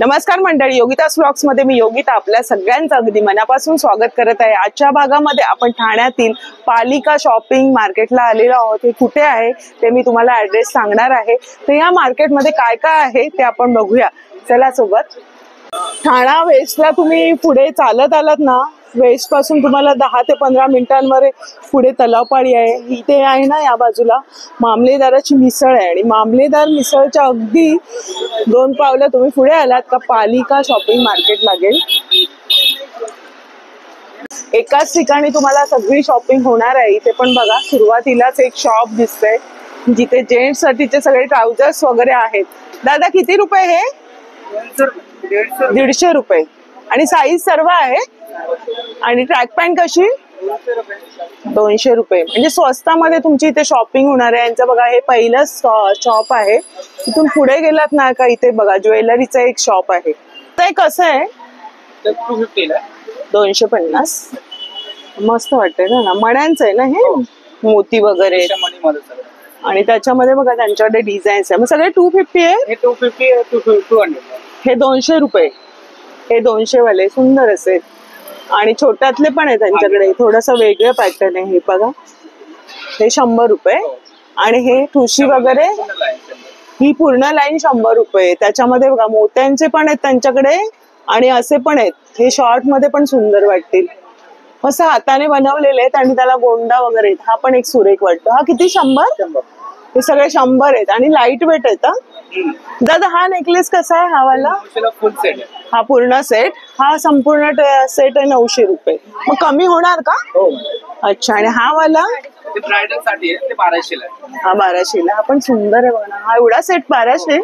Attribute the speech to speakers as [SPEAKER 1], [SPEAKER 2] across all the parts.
[SPEAKER 1] नमस्कार मंडळी, योगितास व्लॉग्स मध्ये मी योगिता आपल्या सगळ्यांचं अगदी मनापासून स्वागत करत आहे। आजच्या भागामध्ये आपण ठाण्यातील पालिका शॉपिंग मार्केटला आलेलो आहोत। हे कुठे आहे ते मी तुम्हाला ऍड्रेस सांगणार आहे। तर या मार्केटमध्ये काय काय आहे ते आपण बघूया, चला सोबत। ठाणा वेस्टला तुम्ही पुढे चालत आलात ना, वेस्ट पासून तुम्हाला 10 ते 15 मिनिटांवर पुढे तलावपाळी आहे। इथे आहे ना या बाजूला मामलेदाराची मिसळ आहे आणि मामलेदार मिसळच्या अगदी 2 पावलं तुम्ही पुढे आलात का पालिका शॉपिंग मार्केट लागेल। एकाच ठिकाणी तुम्हाला सगळी शॉपिंग होणार आहे। इथे पण बघा सुरुवातीलाच एक शॉप दिसतंय जिथे जेंट्स साठीचे सगळे ट्राउझर्स वगैरे आहेत। दादा किती रुपये हे? 150 रुपये आणि साईज सर्व आहे। आणि ट्रॅक पॅन्ट कशी? 200 रुपये। म्हणजे स्वस्तामध्ये तुमची इथे शॉपिंग होणार आहे। यांचं बघा हे पहिलं शॉप आहे। इथून पुढे गेलात ना का इथे बघा ज्वेलरीचं एक शॉप आहे। ते कसं आहे? 250। मस्त वाटतंय ना, मण्यांचं आहे ना हे, मोती वगैरे आणि त्याच्यामध्ये बघा त्यांच्याकडे डिझाईन्स आहे। मग सगळे 250 आहे।
[SPEAKER 2] हे 250 200
[SPEAKER 1] हे 200 रुपये। हे 200 वाले सुंदर असे आणि छोट्यातले पण आहे त्यांच्याकडे, थोडस वेगळं पॅटर्न आहे। हे बघा हे 100 रुपये आणि हे ठुशी वगैरे ही पूर्ण लाईन 100 रुपये। त्याच्यामध्ये बघा मोत्यांचे पण आहेत त्यांच्याकडे आणि असे पण आहेत। हे शॉर्ट मध्ये पण सुंदर वाटतील, मस्त हाताने बनवलेले आहेत आणि त्याला गोंडा वगैरे। हा पण एक सुरेख वाटतो। हा किती? 100। हे सगळे 100 आहेत आणि लाईट वेट आहेत। दादा हा नेकलेस कसा आहे? हा वाला
[SPEAKER 2] फुल सेट,
[SPEAKER 1] हा पूर्ण सेट, हा संपूर्ण सेट आहे 900 रुपये। मग कमी होणार का?
[SPEAKER 2] हो।
[SPEAKER 1] अच्छा, आणि हा वाला
[SPEAKER 2] ते ब्राइडल साठी आहे, ते 1200 ला आहे।
[SPEAKER 1] हा 1200 ला। हा पण सुंदर आहे बघा, हा एवढा सेट 1200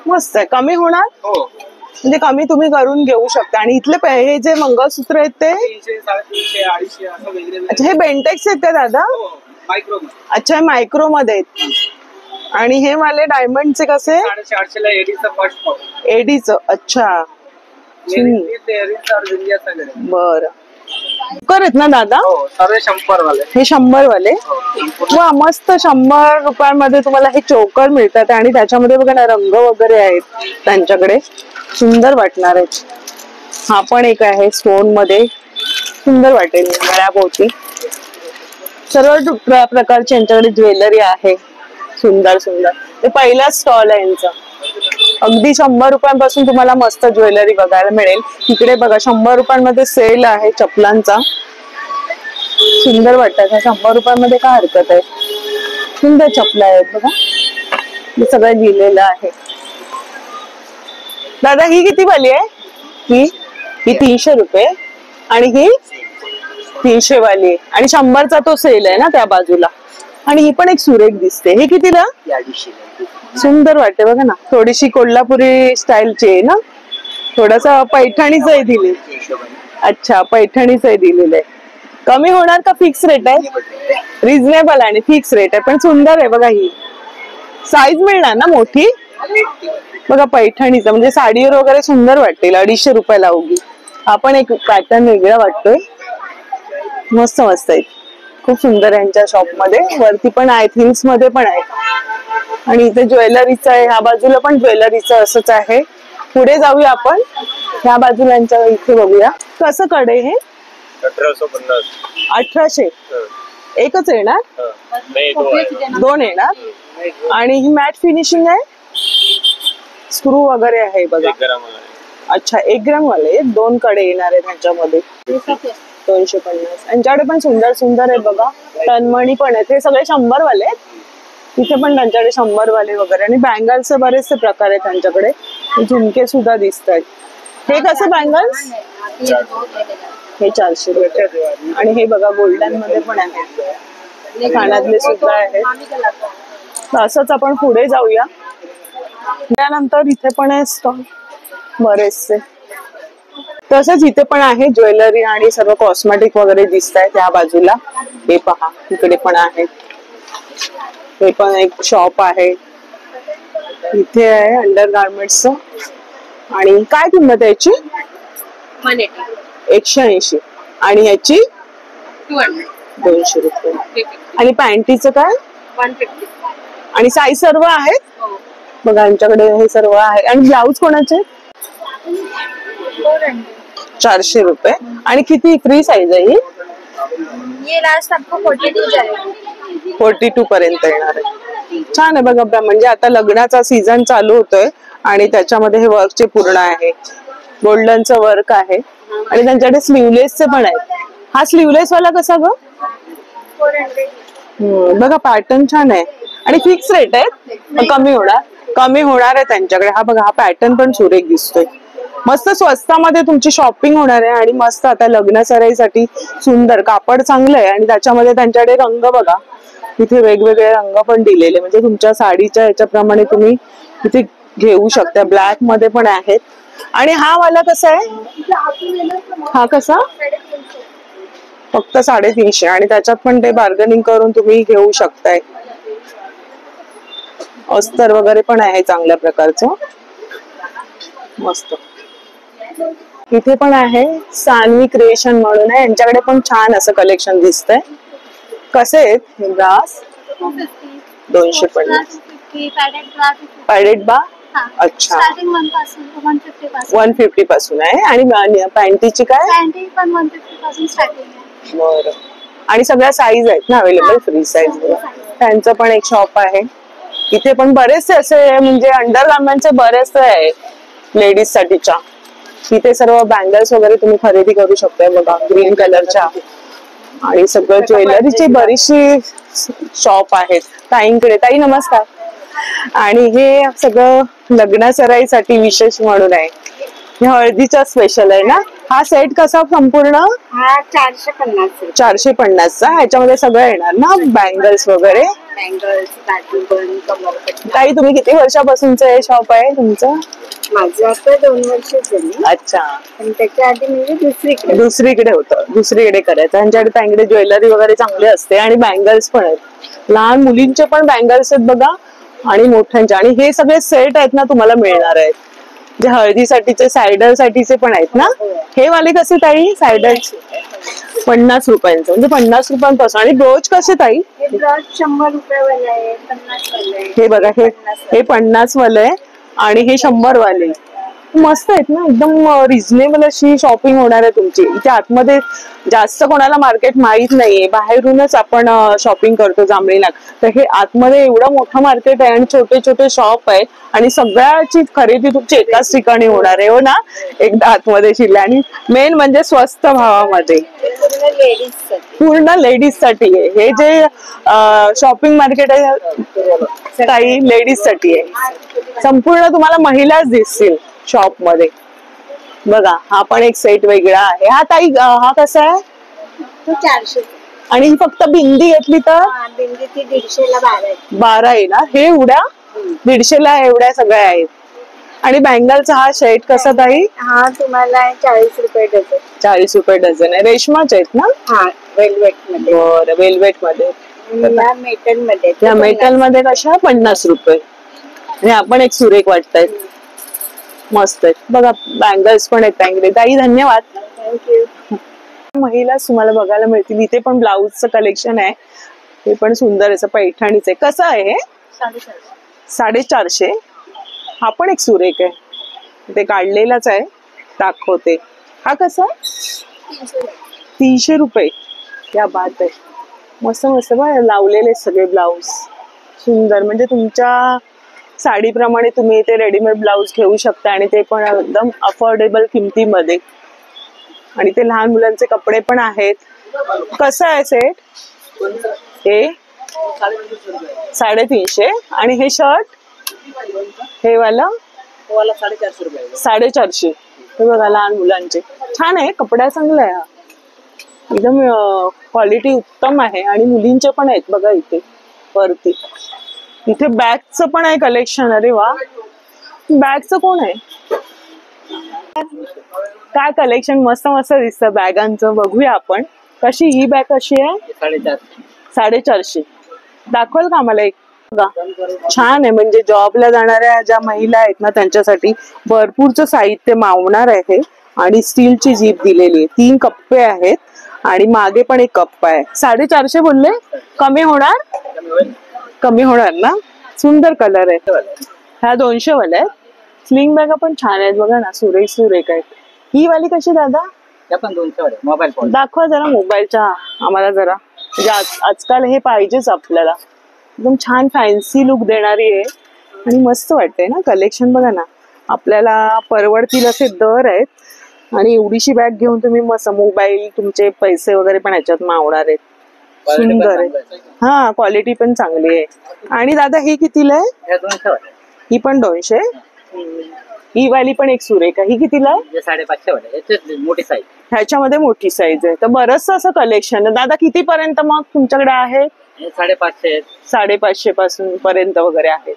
[SPEAKER 1] मस्त आहे। कमी होणार?
[SPEAKER 2] हो,
[SPEAKER 1] म्हणजे कमी तुम्ही करून घेऊ शकता। आणि इथले हे जे मंगळसूत्र आहेत ते
[SPEAKER 2] 300 350 250 असं वेगळे।
[SPEAKER 1] अच्छा, हे बेंटेक्स आहेत का दादा?
[SPEAKER 2] मायक्रो।
[SPEAKER 1] अच्छा, हे मायक्रो मध्ये आहेत। आणि हे वाले डायमंडचे कसे?
[SPEAKER 2] 450 ला एडीचं फर्स्ट पाऊंड।
[SPEAKER 1] एडीचं? अच्छा बर। आहेत ना दादा?
[SPEAKER 2] सर्व 100 वाले।
[SPEAKER 1] हे 100 वाले। वा मस्त, 100 रुपयांमध्ये तुम्हाला हे चोकर मिळतात आणि त्याच्यामध्ये बघा ना रंग वगैरे आहेत त्यांच्याकडे, सुंदर वाटणार आहेत। हा पण एक आहे स्टोन मध्ये, सुंदर वाटेल गळ्याभोवती। सर्व प्रकारची यांच्याकडे ज्वेलरी आहे, सुंदर सुंदर। ते पहिला स्टॉल आहे यांचा। अगदी 100 रुपयांपासून तुम्हाला मस्त ज्वेलरी बघायला मिळेल। इकडे बघा 100 रुपयांमध्ये सेल आहे चपलांचा, सुंदर वाटतात। 100 रुपयांमध्ये काय हरकत आहे, सुंदर चपला आहेत बघा, हे सगळं लिहिलेलं आहे। दादा ही किती वाली आहे? ही 300 रुपये आणि ही 300 वाली आहे आणि 100चा तो सेल आहे ना त्या बाजूला। आणि ही पण एक सुरेख दिसते। हे कितीला?
[SPEAKER 2] 250।
[SPEAKER 1] सुंदर वाटते बघा ना, थोडीशी कोल्हापुरी स्टाईलची आहे ना, थोडासा पैठणीच आहे दिली। अच्छा, पैठणीच आहे दिलेलं आहे। कमी होणार का फिक्स रेट आहे? रिझनेबल आणि फिक्स रेट आहे, पण सुंदर आहे बघा। ही साईज मिळणार ना मोठी बघा, पैठणीचं म्हणजे साडीवर वगैरे सुंदर वाटेल। 250 रुपयाला उगी। हा पण एक पॅटर्न वेगळा वाटतोय, मस्त मस्त आहे, खूप सुंदर आहे यांच्या शॉप मध्ये। वरती पण आहेत, हिल्स मध्ये पण आहे आणि इथे ज्वेलरीचं आहे। ह्या बाजूला पण ज्वेलरीचं असंच आहे। पुढे जाऊया आपण, ह्या बाजूला यांच्या इथे बघूया कसं कडे। हे
[SPEAKER 2] 1850।
[SPEAKER 1] 1800 एकच येणार? 2 येणार आणि ही मॅट फिनिशिंग आहे, स्क्रू वगैरे आहे बघा। अच्छा, 1 ग्राम वाले 2 कडे येणार आहे त्यांच्यामध्ये। 250। यांच्याकडे पण सुंदर सुंदर आहे बघा, तन्मणी पण आहेत। हे सगळे 100 वाले आहेत। इथे पण त्यांच्याकडे 100 वाले वगैरे आणि बँगल्सचे बरेचसे प्रकार आहेत त्यांच्याकडे। झुमके सुद्धा दिसत आहेत। हे कसे बँगल्स? हे 400 रुपये आणि हे बघा गोल्डन मध्ये पण आहेत, कानातले सुद्धा आहेत। असंच आपण पुढे जाऊया, त्यानंतर इथे पण आहे स्टॉल बरेचसे। तसंच इथे पण आहे ज्वेलरी आणि सर्व कॉस्मेटिक वगैरे दिसत आहेत त्या बाजूला। हे पहा इकडे पण आहेत, हे पण एक शॉप आहे। इथे आहे अंडर गार्मेंट्सचं आणि काय किंमत आहे याची? 180 आणि ह्याची 200 रुपये। आणि पॅन्टीचं काय?
[SPEAKER 3] 150।
[SPEAKER 1] आणि साईज सर्व आहेत बघा यांच्याकडे, हे सर्व आहे। आणि ब्लाऊज कोणाचे? 400 रुपये. आणि किती फ्री साईज आहे ही?
[SPEAKER 3] ये लास्ट आपको 42 जाएगा.
[SPEAKER 1] 42 पर्यंत येणार आहे. छान आहे बघा. म्हणजे आता लग्नाचा सीझन चालू होतोय आणि त्याच्यामध्ये हे वर्कचे पूर्ण आहे. गोल्डनचं वर्क आहे आणि त्यांच्याकडे स्लीवलेसचे पण आहेत. हा स्लीवलेस वाला कसा ग?
[SPEAKER 3] 400.
[SPEAKER 1] बघा पॅटर्न छान आहे आणि फिक्स रेट आहे. कमी होणार आहे त्यांच्याकडे. हा बघा, हा पॅटर्न पण सुरेख दिसतोय. मस्त स्वस्तामध्ये तुमची शॉपिंग होणार आहे आणि मस्त आता लग्न सराईसाठी सुंदर कापड चांगलं आहे आणि त्याच्यामध्ये त्यांच्याकडे रंग बघा, इथे वेगवेगळे रंग पण दिलेले, म्हणजे तुमच्या साडीच्या ह्याच्याप्रमाणे तुम्ही इथे घेऊ शकता. ब्लॅक मध्ये पण आहेत. आणि हा वाला कसा आहे? हा कसा? फक्त 350. आणि त्याच्यात पण ते बार्गेनिंग करून तुम्ही घेऊ शकताय. अस्तर वगैरे पण आहे चांगल्या प्रकारचं. मस्त. इथे पण आहे सानवी क्रिएशन म्हणून आहे. यांच्याकडे पण छान असं कलेक्शन दिसतंय. कसे आहेत हे ब्रास? 250. पॅडेड बा? अच्छा. 150 पासून आहे. आणि पॅन्टीची काय?
[SPEAKER 3] पॅन्टी पण 150 पासून स्टार्टिंग आहे.
[SPEAKER 1] बरं. आणि सगळ्या साईज आहेत ना अवेलेबल? Free size. त्यांचं पण एक शॉप आहे. इथे पण बरेचसे असे म्हणजे अंडरगार्मेंटचे बरेचसे आहे लेडीज साठीच्या. इथे सर्व बँगल्स वगैरे तुम्ही खरेदी करू शकता बघा, ग्रीन कलरच्या. आणि सगळं ज्वेलरीची बरीचशी शॉप आहेत ताईंकडे. ताई नमस्कार. आणि हे सगळं लग्न सराईसाठी विशेष म्हणून आहे. हे हळदीचा स्पेशल आहे ना. हा सेट कसा संपूर्ण?
[SPEAKER 3] हा 450.
[SPEAKER 1] 450चा. ह्याच्यामध्ये सगळं येणार ना, बँगल्स वगैरे?
[SPEAKER 3] बँगल्स, बाजूबंद, कमरपट्टी.
[SPEAKER 1] ताई तुम्ही किती वर्षापासूनच हे शॉप आहे तुमचं?
[SPEAKER 3] माझं आता 2 वर्ष झाली.
[SPEAKER 1] अच्छा.
[SPEAKER 3] पण त्याच्या आधी म्हणजे
[SPEAKER 1] दुसरीकडे होतं, दुसरीकडे करायचं. त्यांच्याकडे ताईंकडे ज्वेलरी वगैरे चांगली असते आणि बँगल्स पण आहेत. लहान मुलींचे पण बँगल्स आहेत बघा आणि मोठ्यांचे. आणि हे सगळे सेट आहेत ना तुम्हाला मिळणार आहेत. जे हळदीसाठीचे, सायडर साठीचे पण आहेत ना. हे वाले कसे ताई? सायडर 50 रुपयांचं, म्हणजे 50 रुपयांपासून. आणि ब्रोच कसे ताई?
[SPEAKER 3] ब्रोच 100 रुपये वाले आहे, 50 वाले आहे.
[SPEAKER 1] हे बघा, हे 50 वाले आहे आणि हे 100 वाले. मस्त आहेत ना, एकदम रिझनेबल अशी शॉपिंग होणार आहे तुमची. इथे आतमध्ये जास्त कोणाला मार्केट माहित नाहीये, बाहेरूनच आपण शॉपिंग करतो जांभळीला. तर हे आतमध्ये एवढं मोठं मार्केट आहे आणि छोटे छोटे शॉप आहेत आणि सगळ्याची खरेदी तुमची एकाच ठिकाणी होणार आहे. हो ना, एकदा आतमध्ये शिरले. आणि मेन म्हणजे स्वस्त भावामध्ये पूर्ण लेडीज साठी आहे. हे जे शॉपिंग मार्केट आहे काही लेडीज साठी आहे. संपूर्ण तुम्हाला महिलाच दिसतील शॉप मध्ये. बघा, हा पण एक सेट वेगळा आहे. हा ताई, हा कसा आहे?
[SPEAKER 3] तो 400.
[SPEAKER 1] आणि फक्त बिंदी घेतली तर?
[SPEAKER 3] बिंदी ती 150ला
[SPEAKER 1] 12 आहे ना. हे एवढ्या 150ला एवढ्या सगळ्या आहेत. आणि बँगलचा हा सेट कसा ताई?
[SPEAKER 3] हा तुम्हाला 40 रुपये डझन.
[SPEAKER 1] 40 रुपये डझन आहे. रेशमाचे आहेत ना?
[SPEAKER 3] हा, वेल्वेट मध्ये.
[SPEAKER 1] बरं, वेल्वेट मध्ये.
[SPEAKER 3] मेटल मध्ये.
[SPEAKER 1] या मेटल मध्ये कशा? 50 रुपये. आणि आपण एक सुरेख वाटतायत. मस्त आहेत बघा. बँगल्स पण आहेत ताईंकडे. ताई धन्यवाद.
[SPEAKER 3] थँक्यू.
[SPEAKER 1] महिला तुम्हाला बघायला मिळतील. इथे पण ब्लाऊजचं कलेक्शन आहे. हे पण सुंदर असं पैठणीचं आहे. कसं आहे हे? 450. हा पण एक सुरेख आहे. ते काढलेलाच आहे, दाखवते. हा कसा? 300 रुपये. या बात आहे. मस्त मस्त बघ लावलेले सगळे ब्लाऊज. सुंदर, म्हणजे तुमच्या साडीप्रमाणे तुम्ही ते रेडीमेड ब्लाऊज घेऊ शकता आणि ते पण एकदम अफोर्डेबल किमतीमध्ये. आणि ते लहान मुलांचे कपडे पण आहेत. कसं आहे सेट? हे 350. आणि हे शर्ट हे वाला
[SPEAKER 2] 450 रुपये.
[SPEAKER 1] 450. हे बघा, लहान मुलांचे छान आहे. कपडा चांगला आहे. एकदम क्वालिटी उत्तम आहे. आणि मुलींचे पण आहेत बघा इथे वरती. इथे बॅगचं पण आहे कलेक्शन. अरे वा, बॅगचं कोण आहे? काय कलेक्शन मस्त मस्त दिसतं बॅगांचं. बघूया आपण. कशी ही बॅग कशी आहे? 450. दाखवाल का मला एक? छान आहे. म्हणजे जॉबला जाणाऱ्या ज्या महिला आहेत ना त्यांच्यासाठी भरपूरचं साहित्य मावणार आहे. आणि स्टीलची जीप दिलेली आहे. 3 कप्पे आहेत आणि मागे पण एक कप्पा आहे. 450 बोलले. कमी होणार? कमी होणार ना. सुंदर कलर आहे. ह्या 200 वाला आहे. स्लिंग बॅगा पण छान आहेत बघा ना, सुरेख सुरेख आहेत. ही वाली कशी दादा?
[SPEAKER 2] त्या पण 200 वाले मोबाईल फोन.
[SPEAKER 1] दाखवा जरा मोबाईलच्या आम्हाला जरा, म्हणजे आजकाल हे पाहिजेच आपल्याला. एकदम छान फॅन्सी लुक देणारी आहे आणि मस्त वाटते ना. कलेक्शन बघा ना, आपल्याला परवडतील असे दर आहेत आणि एवढीशी बॅग घेऊन तुम्ही मस्त मोबाईल, तुमचे पैसे वगैरे पण ह्याच्यात मावणार आहेत. सुंदर आहे. हा, क्वालिटी पण चांगली आहे. आणि दादा ही कितीला आहे?
[SPEAKER 2] 200 वाले.
[SPEAKER 1] ही पण 200. ही वाली पण एक सुरेख आहे. ही कितीला आहे?
[SPEAKER 2] 550 वाले. याच्यात मोठी साईज.
[SPEAKER 1] ह्याच्यामध्ये मोठी साईज आहे. तर बरंच असं कलेक्शन आहे. दादा कितीपर्यंत मग तुमच्याकडे आहे?
[SPEAKER 2] 550.
[SPEAKER 1] 550 पासून पर्यंत वगैरे आहे.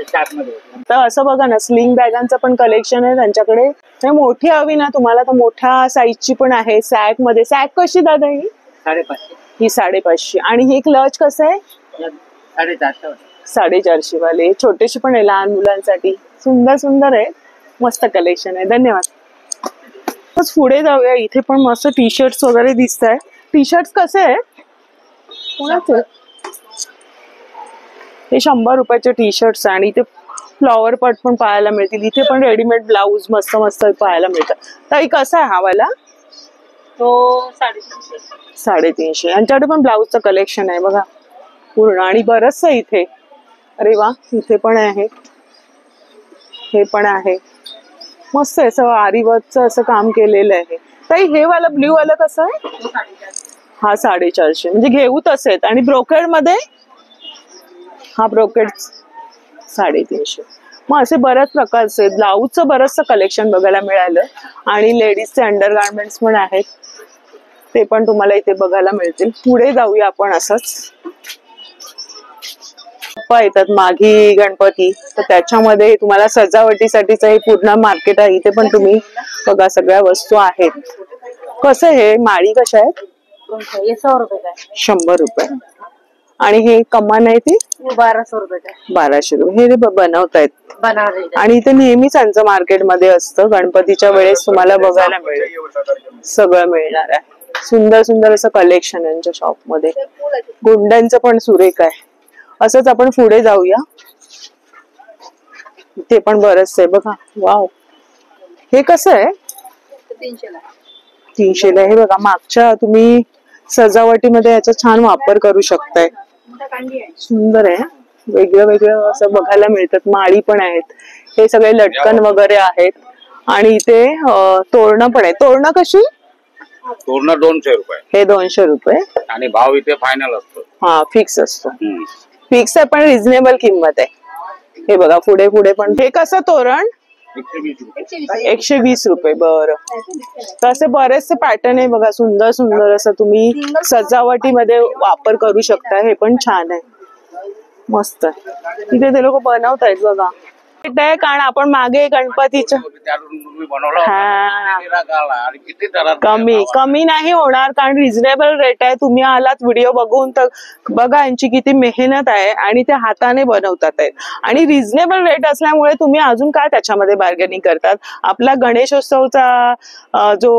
[SPEAKER 2] चार्ट मध्ये.
[SPEAKER 1] तर असं बघा ना, स्लिंग बॅगांचं पण कलेक्शन आहे त्यांच्याकडे. मोठी हवी ना तुम्हाला तर मोठ्या साईजची पण आहे. सॅक मध्ये. सॅक कशी दादा ही?
[SPEAKER 2] 550.
[SPEAKER 1] ही 550. आणि हे क्लच कसं आहे?
[SPEAKER 2] 450.
[SPEAKER 1] 450 वाले. छोटेशी पण आहे लहान मुलांसाठी. सुंदर सुंदर आहे. मस्त कलेक्शन आहे. धन्यवाद. पुढे जाऊया. इथे पण मस्त टी शर्ट्स वगैरे दिसत आहे. टी शर्ट्स कसे आहे? कोणाचे? हे 100 रुपयाचे टी शर्ट्स आणि इथे फ्लॉवर पॉट पण पाहायला मिळतील. इथे पण रेडीमेड ब्लाऊज मस्त मस्त पाहायला मिळतात. तर कसा आहे हा वाला?
[SPEAKER 3] तो 350.
[SPEAKER 1] 350. यांच्याकडे पण ब्लाऊजचं कलेक्शन आहे बघा पूर्ण. आणि बरंच आहे इथे. अरे वा, इथे पण आहे, हे पण आहे. मस्त आहे. असं आरीवर्कचं असं काम केलेलं आहे. ताई हे वाला ब्ल्यू वाला कसं आहे? हा 450. म्हणजे घेऊ तसे. आणि ब्रोकेड मध्ये हा ब्रोकेड 350. मग असे बऱ्याच प्रकारचे ब्लाऊजचं बरंचसं कलेक्शन बघायला मिळालं. आणि लेडीजचे अंडर गार्मेंट्स पण आहेत, ते पण तुम्हाला इथे बघायला मिळतील. पुढे जाऊया आपण. असंच येतात माघी गणपती, तर त्याच्यामध्ये तुम्हाला सजावटीसाठीच हे पूर्ण मार्केट आहे. इथे पण तुम्ही बघा सगळ्या वस्तू आहेत. कसं हे माळी कशा आहेत?
[SPEAKER 3] 100 रुपये.
[SPEAKER 1] 100 रुपये. आणि हे कमान आहे ती
[SPEAKER 3] 1200 रुपये.
[SPEAKER 1] 1200 रुपये. हे बनवतायत. आणि इथे नेहमीच यांचं मार्केटमध्ये असतं. गणपतीच्या वेळेस तुम्हाला बघायला मिळेल, सगळं मिळणार आहे. सुंदर सुंदर असं कलेक्शन यांच्या शॉप मध्ये. गुंड्यांचं पण सुरेख आहे. असंच आपण पुढे जाऊया. इथे पण बरंच आहे बघा. वाव, हे कसं आहे? 300 ला. हे बघा, मागच्या तुम्ही सजावटीमध्ये याचा छान वापर करू शकताय. सुंदर आहे. वेगळं वेगळं असं बघायला मिळतात. माळी पण आहेत. हे सगळे लटकन वगैरे आहेत. आणि इथे तोरणं पण आहे. तोरणं कशी?
[SPEAKER 4] तोरणं 200 रुपये.
[SPEAKER 1] हे 200 रुपये.
[SPEAKER 4] आणि भाव इथे फायनल असतो.
[SPEAKER 1] हा, फिक्स असतो. फिक्स आहे पण रिझनेबल किंमत आहे. हे बघा पुढे पुढे पण. हे कसं तोरण? 120 रुपये. बरं. तर असे बरेचसे पॅटर्न आहे बघा. सुंदर सुंदर असं तुम्ही सजावटीमध्ये वापर करू शकता. हे पण छान आहे. मस्त आहे. तिथे ते लोक बनवतायत बघा. कारण आपण मागे गणपतीच्या कमी नाही होणार, कारण रिझनेबल रेट आहे. तुम्ही आलात व्हिडिओ बघून तर बघा यांची किती मेहनत आहे आणि ते हाताने बनवतात आहेत. आणि रिझनेबल रेट असल्यामुळे तुम्ही अजून काय त्याच्यामध्ये बार्गेनिंग करतात. आपला गणेशोत्सवचा जो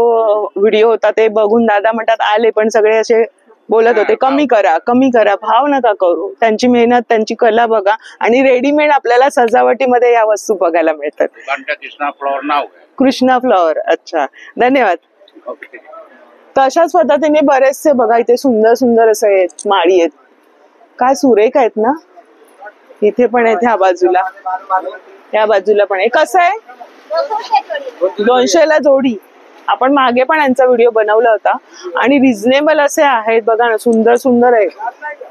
[SPEAKER 1] व्हिडिओ होता ते बघून दादा म्हणतात आले, पण सगळे असे बोलत होते कमी करा कमी करा, भाव नका करू. त्यांची मेहनत, त्यांची कला बघा. आणि रेडीमेड आपल्याला सजावटीमध्ये या वस्तू बघायला मिळतात.
[SPEAKER 4] कृष्णा फ्लॉवर नाव आहे.
[SPEAKER 1] कृष्णा फ्लॉवर. अच्छा, धन्यवाद. तर अशाच पद्धतीने बरेचसे बघा इथे सुंदर सुंदर असं आहेत. माळी आहेत. काय सुरेख आहेत ना. इथे पण आहेत. ह्या बाजूला, या बाजूला पण आहे. कसं आहे? 200 ला जोडी. आपण मागे पण यांचा व्हिडिओ बनवला होता. आणि रिझनेबल असे आहेत बघा ना. सुंदर सुंदर आहे,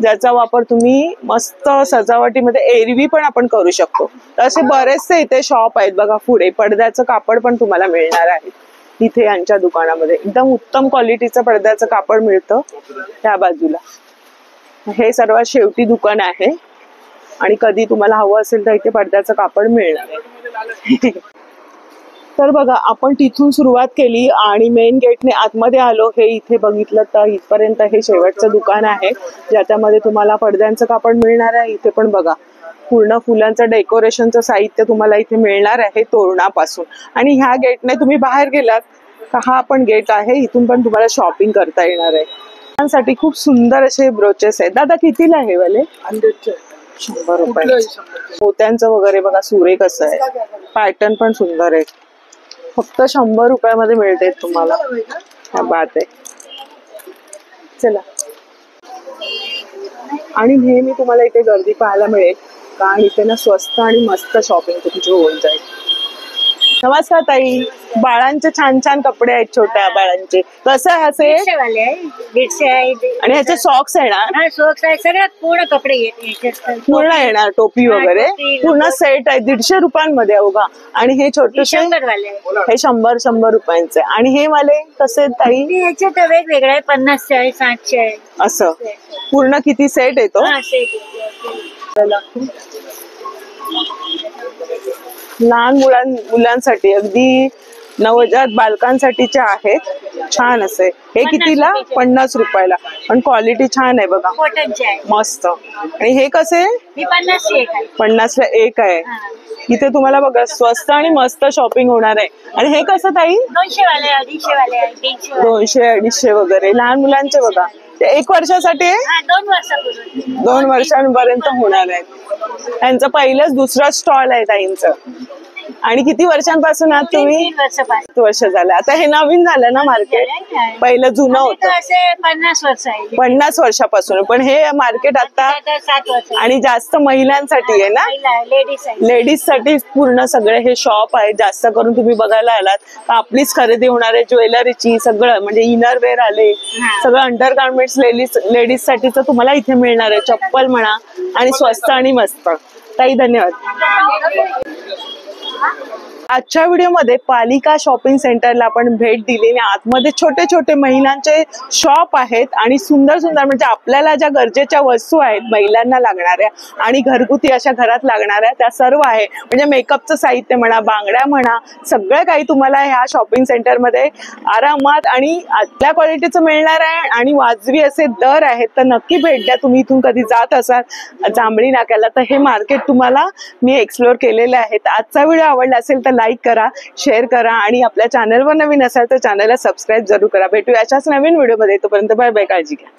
[SPEAKER 1] ज्याचा वापर तुम्ही मस्त सजावटीमध्ये एरवी पण आपण करू शकतो. तर असे बरेचसे इथे शॉप आहेत बघा. पुढे पडद्याचं कापड पण तुम्हाला मिळणार आहे इथे यांच्या दुकानामध्ये. एकदम उत्तम क्वालिटीचं पडद्याचं कापड मिळतं. त्या बाजूला हे सर्वात शेवटी दुकान आहे. आणि कधी तुम्हाला हवं असेल तर इथे पडद्याचं कापड मिळणार. तर बघा, आपण तिथून सुरुवात केली आणि मेन गेटने आतमध्ये आलो. हे इथे बघितलं तर इथपर्यंत हे शेवटचं दुकान आहे, ज्याच्यामध्ये तुम्हाला पडद्यांचं कापड मिळणार आहे. इथे पण बघा पूर्ण फुलांचं डेकोरेशनचं साहित्य तुम्हाला इथे मिळणार आहे तोरणापासून. आणि ह्या गेटने तुम्ही बाहेर गेलात का हा पण गेट आहे, इथून पण तुम्हाला शॉपिंग करता येणार आहे. साठी खूप सुंदर असे ब्रोचेस आहेत. दादा कितीला आहे वाले? 100 रुपये. मोत्यांचं वगैरे बघा सुरेख असं आहे, पॅटर्न पण सुंदर आहे. फक्त 100 रुपयामध्ये मिळते तुम्हाला. क्या बात आहे. चला, आणि नेहमी तुम्हाला इथे गर्दी पाहायला मिळेल कारण इथे ना स्वस्त आणि मस्त शॉपिंग तुमची होऊन जाईल. नमस्कार ताई, बाळांचे छान छान कपडे आहेत, छोट्या बाळांचे. कसं आहे असे?
[SPEAKER 3] 150 वाले आहे, 150 आहे.
[SPEAKER 1] आणि ह्याचे सॉक्स येणार
[SPEAKER 3] हा सॉक्स आहे, सगळ्यात पूर्ण कपडे येतात.
[SPEAKER 1] पूर्ण येणार, टोपी वगैरे
[SPEAKER 3] टोपी,
[SPEAKER 1] पूर्ण सेट आहे. 150 रुपयांमध्ये अवघा. आणि हे छोटेसे
[SPEAKER 3] 100 वाले आहे.
[SPEAKER 1] हे 100 रुपयांचे. आणि हे वाले कसे आहेत ताई?
[SPEAKER 3] ह्याच्यात वेगवेगळं आहे, 50 आहे, 60 आहे.
[SPEAKER 1] असं पूर्ण किती सेट येतो?
[SPEAKER 3] हा सेट आहे.
[SPEAKER 1] चला. लहान मुलांसाठी अगदी नवजात बालकांसाठीचे आहेत. छान असे. हे कितीला? 50 रुपयाला. पण क्वालिटी छान आहे बघा,
[SPEAKER 3] कॉटनचे आहे.
[SPEAKER 1] मस्त. आणि हे कसे?
[SPEAKER 3] ही 50 ची एक आहे.
[SPEAKER 1] 50 ला एक आहे.
[SPEAKER 3] हा.
[SPEAKER 1] इथे तुम्हाला बघा स्वस्त आणि मस्त शॉपिंग होणार आहे. आणि हे कसं ताई?
[SPEAKER 3] 200 वाले आहे, 250 वाले आहे, 300 वाले.
[SPEAKER 1] 200-250 वगैरे. लहान मुलांचे बघा, ते 1 वर्षासाठी आहे.
[SPEAKER 3] हा 2 वर्षापूर्वी.
[SPEAKER 1] 2 वर्षांपर्यंत होणार आहे. त्यांचं पहिलंच दुसरा स्टॉल आहे ताईंचं. आणि किती वर्षांपासून आहात तुम्ही?
[SPEAKER 3] 3 वर्षापासून.
[SPEAKER 1] 7 वर्ष झालं. आता हे नवीन झालं ना मार्केट, पहिलं जुनं होतं.
[SPEAKER 3] असे 50 वर्ष आहे.
[SPEAKER 1] 50 वर्षापासून. पण हे मार्केट आता
[SPEAKER 3] 7 वर्ष.
[SPEAKER 1] आणि जास्त महिलांसाठी आहे ना,
[SPEAKER 3] लेडीज आहे.
[SPEAKER 1] लेडीज साठी पूर्ण सगळे हे शॉप आहे. जास्त करून तुम्ही बघायला आलात तर आपलीच खरेदी होणार आहे. ज्वेलरीची सगळं म्हणजे इनरवेअर आले, सगळं अंडर गार्मेंट्स लेडीज साठीच तुम्हाला इथे मिळणार आहे. चप्पल म्हणा आणि स्वस्त आणि मस्त. ताई धन्यवाद. आजच्या व्हिडिओमध्ये पालिका शॉपिंग सेंटरला आपण भेट दिलेली. आतमध्ये छोटे छोटे महिलांचे शॉप आहेत आणि सुंदर सुंदर म्हणजे आपल्याला ज्या गरजेच्या वस्तू आहेत महिलांना लागणाऱ्या आणि घरगुती अशा घरात लागणाऱ्या त्या सर्व आहे. म्हणजे मेकअपचं साहित्य म्हणा, बांगड्या म्हणा, सगळं काही तुम्हाला ह्या शॉपिंग सेंटरमध्ये आरामात आणि आतल्या क्वालिटीचं मिळणार आहे आणि वाजवी असे दर आहेत. तर नक्की भेट द्या. तुम्ही इथून कधी जात असाल जांभळी नाक्याला तर हे मार्केट तुम्हाला मी एक्सप्लोर केलेलं आहे. आजचा व्हिडिओ आवडला असेल तर लाईक करा, शेअर करा आणि आपल्या चॅनलवर नवीन असाल तर चॅनलला सबस्क्राईब जरूर करा. भेटू अशाच नवीन व्हिडिओमध्ये. तोपर्यंत बाय बाय, काळजी घ्या.